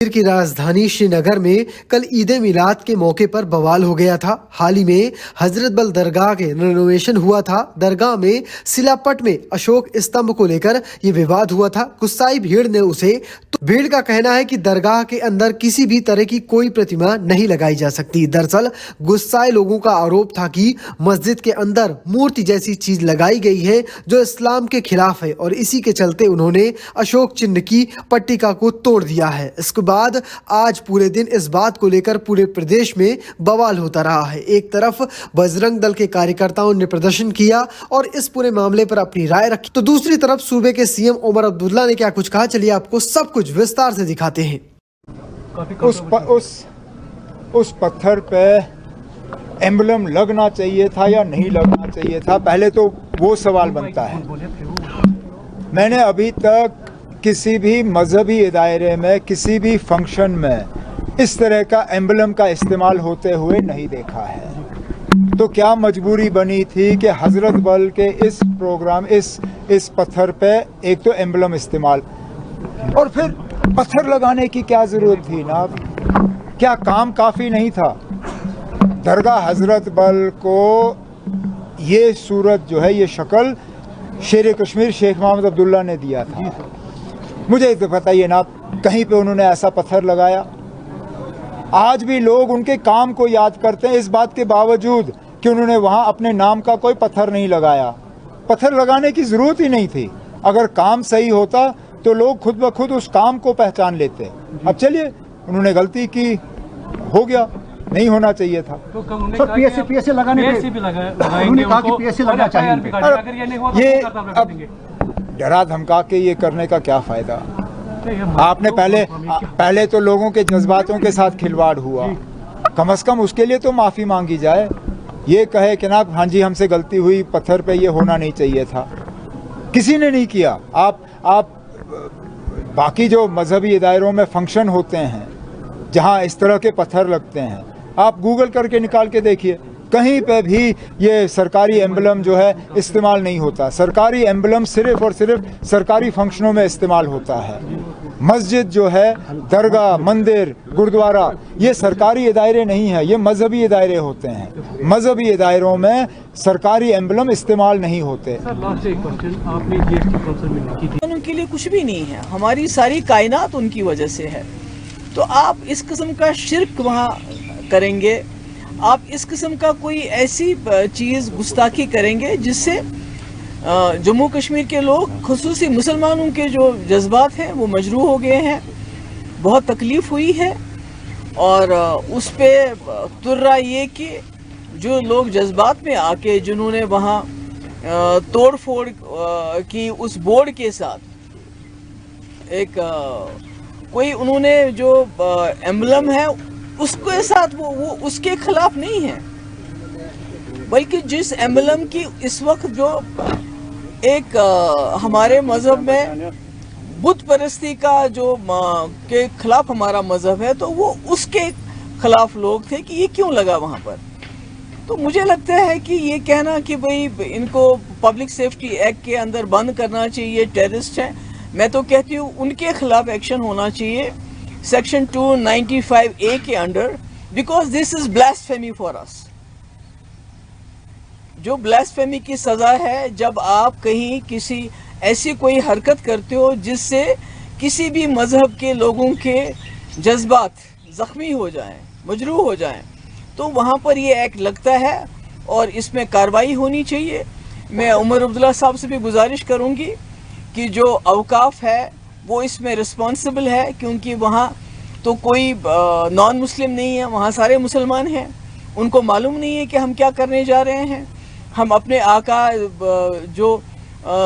की राजधानी श्रीनगर में कल ईद मिलाद के मौके पर बवाल हो गया था। हाल ही में हजरत बल दरगाह के रिनोवेशन हुआ था। दरगाह में सिलापट में अशोक स्तंभ को लेकर ये विवाद हुआ था। गुस्साई भीड़ ने उसे भीड़ का कहना है कि दरगाह के अंदर किसी भी तरह की कोई प्रतिमा नहीं लगाई जा सकती। दरअसल गुस्साए लोगों का आरोप था कि मस्जिद के अंदर मूर्ति जैसी चीज लगाई गई है जो इस्लाम के खिलाफ है और इसी के चलते उन्होंने अशोक चिन्ह की पट्टिका को तोड़ दिया है। इसके बाद आज पूरे दिन इस बात को लेकर पूरे प्रदेश में बवाल होता रहा है। एक तरफ बजरंग दल के कार्यकर्ताओं ने प्रदर्शन किया और इस पूरे मामले पर अपनी राय रखी, तो दूसरी तरफ सूबे के सीएम उमर अब्दुल्ला ने क्या कुछ कहा, चलिए आपको सब कुछ विस्तार से दिखाते हैं। उस पत्थर पे एम्बलम लगना चाहिए था या नहीं लगना चाहिए था, पहले तो वो सवाल बनता है। मैंने अभी तक किसी भी मजहबी दायरे में किसी भी फंक्शन में इस तरह का एम्बलम का इस्तेमाल होते हुए नहीं देखा है। तो क्या मजबूरी बनी थी कि हजरत बल के इस प्रोग्राम इस पत्थर पे एक तो एम्बलम इस्तेमाल और फिर पत्थर लगाने की क्या जरूरत थी ना? क्या काम काफी नहीं था? दरगाह हजरत बल को ये सूरत जो है, ये शक्ल शेर कश्मीर शेख मोहम्मद अब्दुल्ला ने दिया था। मुझे तो बताइए ना, कहीं पे उन्होंने ऐसा पत्थर लगाया? आज भी लोग उनके काम को याद करते हैं इस बात के बावजूद कि उन्होंने वहां अपने नाम का कोई पत्थर नहीं लगाया। पत्थर लगाने की जरूरत ही नहीं थी। अगर काम सही होता तो लोग खुद ब खुद उस काम को पहचान लेते। अब चलिए, उन्होंने गलती की, हो गया, नहीं होना चाहिए था। तो सर पीएसए लगाने उन्होंने कहा कि पीएसए लगना चाहिए। ये अब डरा धमका के ये करने का क्या फायदा? आपने पहले तो लोगों के जज्बातों के साथ खिलवाड़ हुआ। कम से कम उसके लिए तो माफी मांगी जाए। ये कहे कि ना हाँ जी हमसे गलती हुई, पत्थर पे ये होना नहीं चाहिए था। किसी ने नहीं किया। आप बाकी जो मजहबी दायरों में फंक्शन होते हैं जहाँ इस तरह के पत्थर लगते हैं, आप गूगल करके निकाल के देखिए, कहीं पे भी ये सरकारी एम्बलम जो है इस्तेमाल नहीं होता। सरकारी एम्बलम सिर्फ और सिर्फ सरकारी फंक्शनों में इस्तेमाल होता है। मस्जिद जो है, दरगाह, मंदिर, गुरुद्वारा, ये सरकारी दायरे नहीं है, ये मजहबी दायरे होते हैं। मजहबी दायरों में सरकारी एम्बलम इस्तेमाल नहीं होते। उनके लिए कुछ भी नहीं है, हमारी सारी कायनात उनकी वजह से है। तो आप इस किस्म का शिर्क वहाँ करेंगे, आप इस किस्म का कोई ऐसी चीज़ गुस्ताखी करेंगे जिससे जम्मू कश्मीर के लोग, खुसूसी मुसलमानों के जो जज्बात हैं वो मजरूह हो गए हैं। बहुत तकलीफ़ हुई है और उस पर तुर्रा ये कि जो लोग जज्बात में आके जिन्होंने वहाँ तोड़ फोड़ की उस बोर्ड के साथ एक कोई उन्होंने जो एम्बलम है उसके साथ वो उसके खिलाफ नहीं है, बल्कि जिस एम्बलम की इस वक्त जो एक हमारे मज़हब में बुत परस्ती का जो के खिलाफ हमारा मज़हब है, तो वो उसके खिलाफ लोग थे कि ये क्यों लगा वहाँ पर। तो मुझे लगता है कि ये कहना कि भाई इनको पब्लिक सेफ्टी एक्ट के अंदर बंद करना चाहिए, टेररिस्ट हैं, मैं तो कहती हूँ उनके खिलाफ एक्शन होना चाहिए सेक्शन 295A के under, because this is blasphemy for us. जो ब्लास्फेमी की सजा है जब आप कहीं किसी ऐसी कोई हरकत करते हो जिससे किसी भी मजहब के लोगों के जज्बात जख्मी हो जाएं, मजरूह हो जाएं, तो वहाँ पर ये एक्ट लगता है और इसमें कार्रवाई होनी चाहिए। मैं उमर अब्दुल्ला साहब से भी गुजारिश करूँगी कि जो अवकाफ है वो इसमें रिस्पॉन्सिबल है, क्योंकि वहाँ तो कोई नॉन मुस्लिम नहीं है, वहाँ सारे मुसलमान हैं। उनको मालूम नहीं है कि हम क्या करने जा रहे हैं। हम अपने आका जो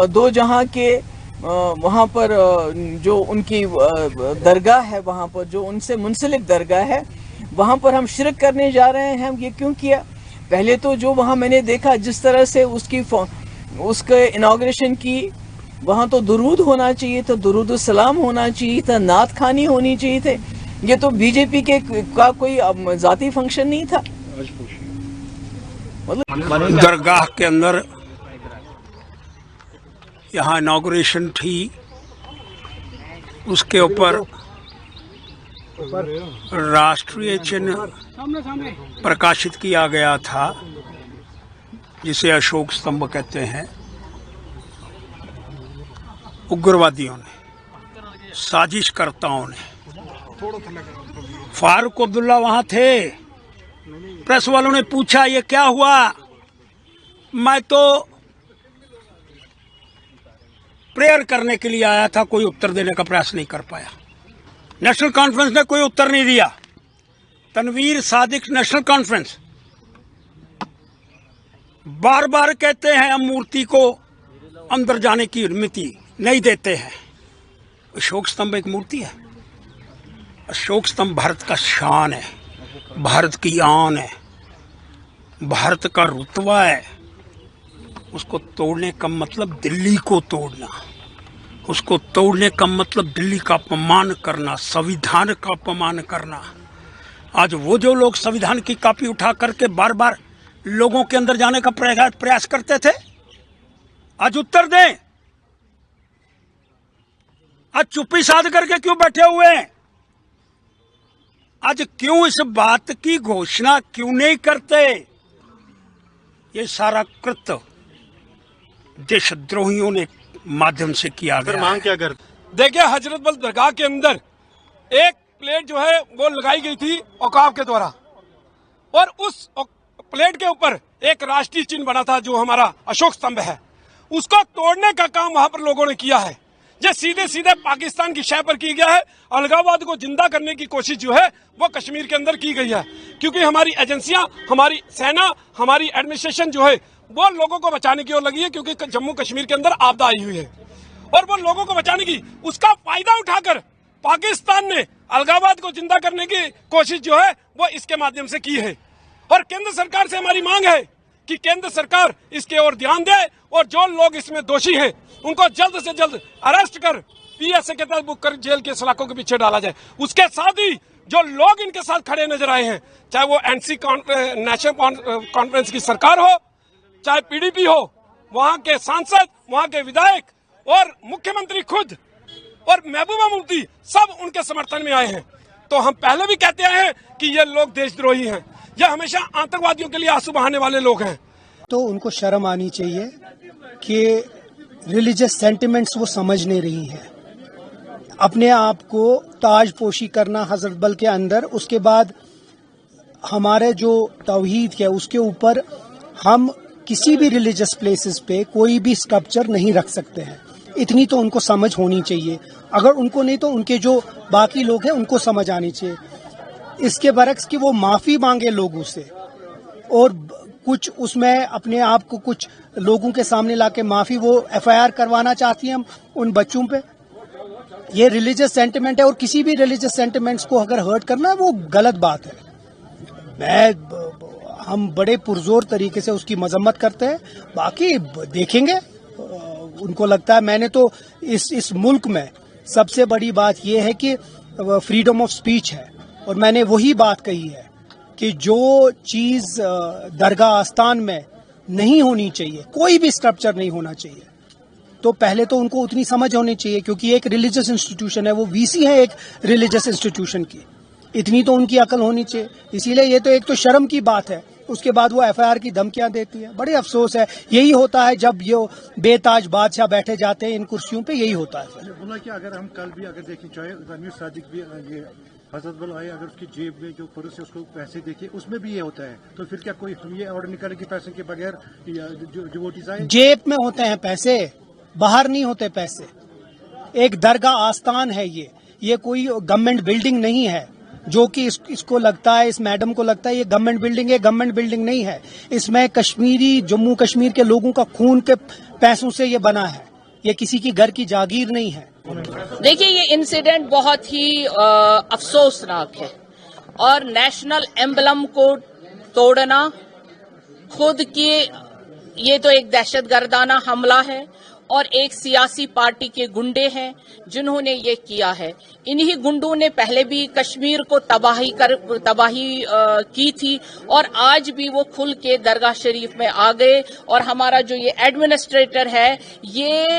दो जहाँ के वहाँ पर जो उनकी दरगाह है, वहाँ पर जो उनसे मुंसलिक दरगाह है, वहाँ पर हम शिरक करने जा रहे हैं। हम ये क्यों किया? पहले तो जो वहाँ मैंने देखा जिस तरह से उसके इनाग्रेशन की, वहाँ तो दुरूद होना चाहिए था, दुरूद सलाम होना चाहिए था, नात खानी होनी चाहिए थे। ये तो बीजेपी का कोई ज़ाती फंक्शन नहीं था। मतलब दरगाह के अंदर यहाँ इनाग्रेशन थी, उसके ऊपर राष्ट्रीय चिन्ह प्रकाशित किया गया था जिसे अशोक स्तंभ कहते हैं। उग्रवादियों ने, साजिशकर्ताओं ने, फारूक अब्दुल्ला वहां थे। प्रेस वालों ने पूछा ये क्या हुआ, मैं तो प्रेयर करने के लिए आया था, कोई उत्तर देने का प्रयास नहीं कर पाया। नेशनल कॉन्फ्रेंस ने कोई उत्तर नहीं दिया। तनवीर सादिक नेशनल कॉन्फ्रेंस बार बार कहते हैं हम मूर्ति को अंदर जाने की अनुमति नहीं देते हैं। अशोक स्तंभ एक मूर्ति है। अशोक स्तंभ भारत का शान है, भारत की आन है, भारत का रुतबा है। उसको तोड़ने का मतलब दिल्ली को तोड़ना, उसको तोड़ने का मतलब दिल्ली का अपमान करना, संविधान का अपमान करना। आज वो जो लोग संविधान की कॉपी उठा करके बार बार लोगों के अंदर जाने का प्रयास करते थे, आज उत्तर दें। आज चुप्पी साध करके क्यों बैठे हुए हैं? आज क्यों इस बात की घोषणा क्यों नहीं करते? ये सारा कृत्य देशद्रोहियों ने माध्यम से किया गया। मांग क्या कर? देखिए, हजरत बल दरगाह के अंदर एक प्लेट जो है वो लगाई गई थी औकाफ के द्वारा, और उस प्लेट के ऊपर एक राष्ट्रीय चिन्ह बना था जो हमारा अशोक स्तंभ है। उसको तोड़ने का काम वहां पर लोगों ने किया है। ये सीधे सीधे पाकिस्तान की शय पर की गया है। अलगाववाद को जिंदा करने की कोशिश जो है वो कश्मीर के अंदर की गई है, क्योंकि हमारी एजेंसियां, हमारी सेना, हमारी एडमिनिस्ट्रेशन जो है वो लोगों को बचाने की ओर लगी है, क्योंकि जम्मू कश्मीर के अंदर आपदा आई हुई है और वो लोगों को बचाने की उसका फायदा उठाकर पाकिस्तान ने अलगाववाद को जिंदा करने की कोशिश जो है वो इसके माध्यम से की है। और केंद्र सरकार से हमारी मांग है कि केंद्र सरकार इसके ओर ध्यान दे और जो लोग इसमें दोषी हैं उनको जल्द से जल्द अरेस्ट कर पीएसए के तहत बुक कर जेल के सलाखों के पीछे डाला जाए। उसके साथ ही जो लोग इनके साथ खड़े नजर आए हैं, चाहे वो एनसी नेशनल कॉन्फ्रेंस की सरकार हो, चाहे पीडीपी हो, वहां के सांसद, वहां के विधायक और मुख्यमंत्री खुद और महबूबा मुफ्ती सब उनके समर्थन में आए हैं। तो हम पहले भी कहते आए हैं कि ये लोग देशद्रोही हैं, ये हमेशा आतंकवादियों के लिए आंसू बहाने वाले लोग हैं। तो उनको शर्म आनी चाहिए कि रिलीजियस सेंटिमेंट्स वो समझ नहीं रही है। अपने आप को ताजपोशी करना हजरत बल के अंदर, उसके बाद हमारे जो तौहीद है उसके ऊपर हम किसी भी रिलीजियस प्लेसेस पे कोई भी स्कल्पचर नहीं रख सकते हैं। इतनी तो उनको समझ होनी चाहिए। अगर उनको नहीं तो उनके जो बाकी लोग हैं उनको समझ आनी चाहिए। इसके बरक्स कि वो माफी मांगे लोगों से और कुछ उसमें अपने आप को कुछ लोगों के सामने लाके माफी वो एफआईआर करवाना चाहती हैं उन बच्चों पे। ये रिलीजियस सेंटिमेंट है और किसी भी रिलीजियस सेंटिमेंट्स को अगर हर्ट करना है वो गलत बात है। हम बड़े पुरजोर तरीके से उसकी मजम्मत करते हैं। बाकी देखेंगे, उनको लगता है। मैंने तो इस मुल्क में सबसे बड़ी बात यह है कि फ्रीडम ऑफ स्पीच है और मैंने वही बात कही है कि जो चीज दरगाह आस्थान में नहीं होनी चाहिए, कोई भी स्ट्रक्चर नहीं होना चाहिए, तो पहले तो उनको उतनी समझ होनी चाहिए, क्योंकि एक रिलीजियस इंस्टीट्यूशन है, वो वीसी है एक रिलीजियस इंस्टीट्यूशन की। इतनी तो उनकी अकल होनी चाहिए। इसीलिए ये तो एक तो शर्म की बात है, उसके बाद वो एफआईआर की धमकियां देती है। बड़े अफसोस है। यही होता है जब ये बेताज बादशाह बैठे जाते हैं इन कुर्सियों पे, यही होता है। बोला कि अगर हम कल भी अगर देखें, चाहे तनवीर सादिक भी ये हजरत बल आए, अगर उसकी जेब में जो पर्स है उसको पैसे देखे, उसमें भी ये होता है, तो फिर क्या कोई हम ये ऑर्डर निकाले कि पैसे के बगैर जो वोटिस आए? जेब में होते हैं पैसे, बाहर नहीं होते पैसे। एक दरगाह आस्थान है ये कोई गवर्नमेंट बिल्डिंग नहीं है जो कि इसको लगता है, इस मैडम को लगता है ये गवर्नमेंट बिल्डिंग है। गवर्नमेंट बिल्डिंग नहीं है। इसमें कश्मीरी, जम्मू कश्मीर के लोगों का खून के पैसों से ये बना है। ये किसी की घर की जागीर नहीं है। देखिए, ये इंसिडेंट बहुत ही अफसोसनाक है और नेशनल एम्बलम को तोड़ना खुद के, ये तो एक दहशतगर्दाना हमला है और एक सियासी पार्टी के गुंडे हैं जिन्होंने ये किया है। इन्हीं गुंडों ने पहले भी कश्मीर को तबाही की थी और आज भी वो खुल के दरगाह शरीफ में आ गए और हमारा जो ये एडमिनिस्ट्रेटर है ये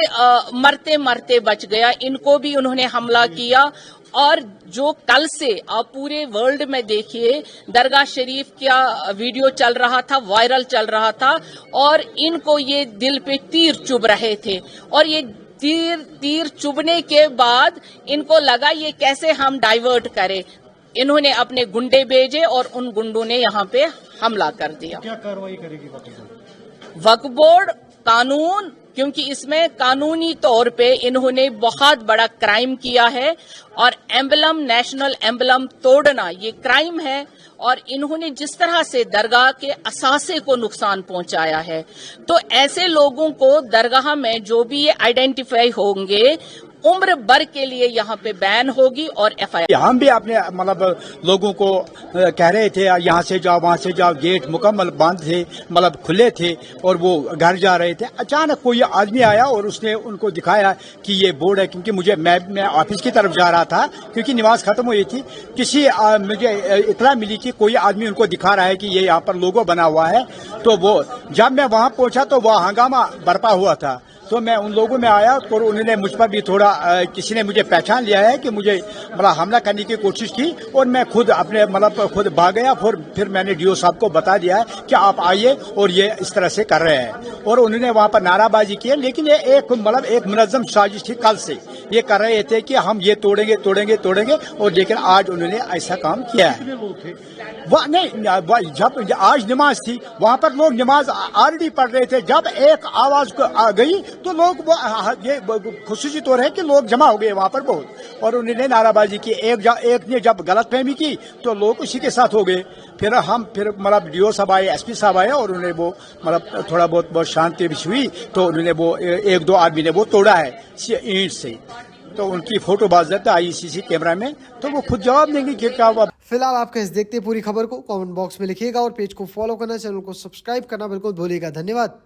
मरते मरते बच गया। इनको भी उन्होंने हमला किया और जो कल से आप पूरे वर्ल्ड में देखिए, दरगाह शरीफ का वीडियो चल रहा था, वायरल चल रहा था, और इनको ये दिल पे तीर चुभ रहे थे, और ये तीर चुभने के बाद इनको लगा ये कैसे हम डाइवर्ट करें। इन्होंने अपने गुंडे भेजे और उन गुंडों ने यहाँ पे हमला कर दिया। क्या कार्रवाई करेगी वक्फ बोर्ड? वक्फ बोर्ड कानून, क्योंकि इसमें कानूनी तौर पे इन्होंने बहुत बड़ा क्राइम किया है, और एम्बलम, नेशनल एम्बलम तोड़ना ये क्राइम है, और इन्होंने जिस तरह से दरगाह के असासे को नुकसान पहुंचाया है, तो ऐसे लोगों को दरगाह में जो भी ये आइडेंटिफाई होंगे उम्र भर के लिए यहाँ पे बैन होगी और FIR। हम भी अपने मतलब लोगों को कह रहे थे यहाँ से जाओ वहाँ से जाओ, गेट मुकम्मल बंद थे, मतलब खुले थे, और वो घर जा रहे थे। अचानक कोई आदमी आया और उसने उनको दिखाया कि ये बोर्ड है, क्योंकि मैं ऑफिस की तरफ जा रहा था, क्योंकि नमाज खत्म हुई थी। मुझे इतला मिली कि कोई आदमी उनको दिखा रहा है कि ये यहाँ पर लोगो बना हुआ है। तो वो जब मैं वहाँ पहुँचा तो वह हंगामा बरपा हुआ था, तो मैं उन लोगों में आया और उन्होंने मुझ पर भी थोड़ा किसी ने मुझे पहचान लिया है कि मुझे मतलब हमला करने की कोशिश की, और मैं खुद अपने मतलब खुद भाग गया। फिर मैंने DO साहब को बता दिया है कि आप आइए, और ये इस तरह से कर रहे हैं, और उन्होंने वहाँ पर नाराबाजी की है। लेकिन ये एक मुनज़्ज़म साजिश थी, कल से ये कर रहे थे कि हम ये तोड़ेंगे, और लेकिन आज उन्होंने ऐसा काम किया है। वह नहीं, जब आज नमाज थी वहाँ पर लोग नमाज ऑलरेडी पढ़ रहे थे, जब एक आवाज आ गई तो लोग ये खुशी तौर है कि लोग जमा हो गए वहाँ पर बहुत, और उन्होंने नाराबाजी की। एक ने जब गलतफहमी की तो लोग उसी के साथ हो गए। फिर मतलब DO साहब आए, SP साहब आए, और उन्होंने वो मतलब थोड़ा बहुत शांति भी हुई, तो उन्होंने वो एक दो आदमी ने वो तोड़ा है ईंट से, तो उनकी फोटो बाज़ाब्ता आई CC कैमरा में, तो वो खुद जवाब देंगे कि क्या हुआ। फिलहाल आप कैसे देखते हैं पूरी खबर को कमेंट बॉक्स में लिखिएगा, और पेज को फॉलो करना, चैनल को सब्सक्राइब करना बिल्कुल भूलिएगा। धन्यवाद।